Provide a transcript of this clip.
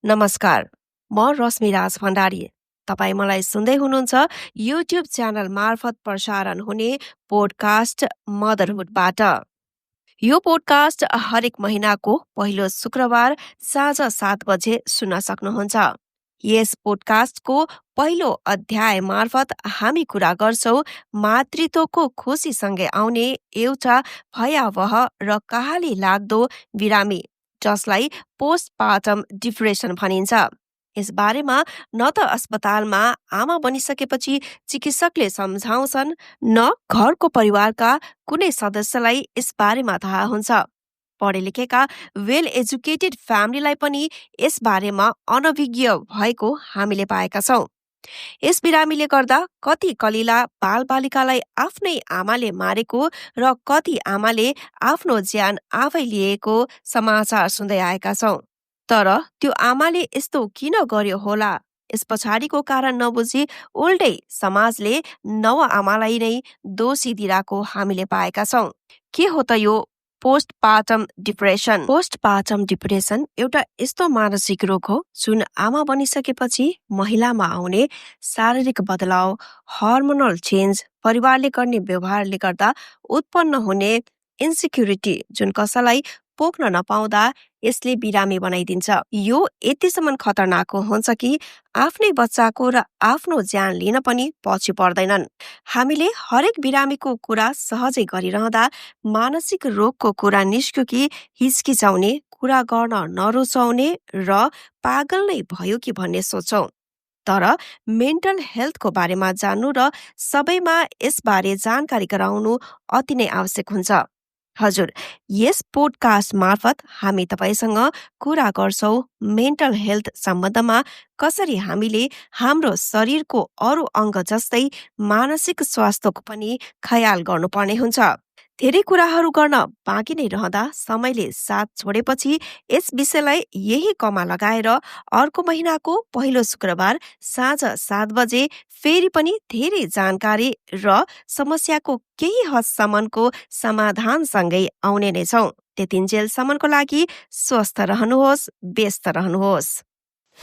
नमस्कार, म रश्मि राज भण्डारी। तपाईँ मलाई सुन्दै हुनुहुन्छ युट्युब च्यानल मार्फत प्रसारण हुने पोडकास्ट मदरहुडबाट। यो पोडकास्ट हरेक महिनाको पहिलो शुक्रबार साँझ 7 बजे सुन्न सक्नुहुन्छ। यस पोडकास्टको पहिलो अध्याय मार्फत हामी कुरा गर्छौं मातृत्वको खुसीसँगै आउने एउटा भयावह र कहाली लाग्दो बिरामी, जसलाई पोस्टपार्टम डिप्रेसन भनिन्छ। यस बारेमा न त अस्पतालमा आमा बनिसकेपछि चिकित्सकले सम्झाउँछन्, न घरको परिवारका कुनै सदस्यलाई यस बारेमा थाहा हुन्छ। पढे लेखेका वेल एजुकेटेड फ्यामिलीलाई पनि यस बारेमा अनभिज्ञ भएको हामीले पाएका छौं। यस बिरामीले गर्दा कति कलिला बालबालिकालाई आफ्नै आमाले मारेको र कति आमाले आफ्नो ज्यान आफै लिएको समाचार सुन्दै आएका छौं। तर त्यो आमाले यस्तो किन गर्यो होला, यस पछाडिको कारण नबुझी उल्टै समाजले नव आमालाई नै दोषी दिइरहेको हामीले पाएका छौं। के हो त यो पोस्टपार्टम डिप्रेसन? पोस्टपार्टम डिप्रेसन एउटा यस्तो मानसिक रोग हो जुन आमा बनिसकेपछि महिलामा आउने शारीरिक बदलाव, हर्मोनल चेन्ज, परिवारले गर्ने व्यवहारले गर्दा उत्पन्न हुने इन्सिक्युरिटी जुन कसैलाई पोख्न नपाउँदा यसले बिरामी बनाइदिन्छ। यो यतिसम्म खतरनाक हुन्छ कि आफ्नै बच्चाको र आफ्नो ज्यान लिन पनि पछि पर्दैनन्। हामीले हरेक बिरामीको कुरा सहजै गरिरहँदा मानसिक रोगको कुरा निस्क्यो कि हिचकिचाउने, कुरा गर्न नरुचाउने र पागल नै भयो कि भन्ने सोच्छौं। तर मेन्टल हेल्थको बारेमा जान्नु र सबैमा यसबारे जानकारी गराउनु अति नै आवश्यक हुन्छ। हजुर, यस पोडकास्ट मार्फत हामी तपाईसँग कुरा गर्छौं मेन्टल हेल्थ सम्बन्धमा कसरी हामीले हाम्रो शरीरको अरू अङ्ग जस्तै मानसिक स्वास्थ्यको पनि ख्याल गर्नुपर्ने हुन्छ। धेरै कुराहरू गर्न बाँकी नै रहँदा समयले साथ छोडेपछि यस विषयलाई यही कमा लगाएर अर्को महिनाको पहिलो शुक्रबार साँझ 7 बजे फेरि पनि धेरै जानकारी र समस्याको केही हदसम्मको समाधानसँगै आउने नै छौं। त्यतिन्जेलसम्मको लागि स्वस्थ रहनुहोस्, व्यस्त रहनुहोस्।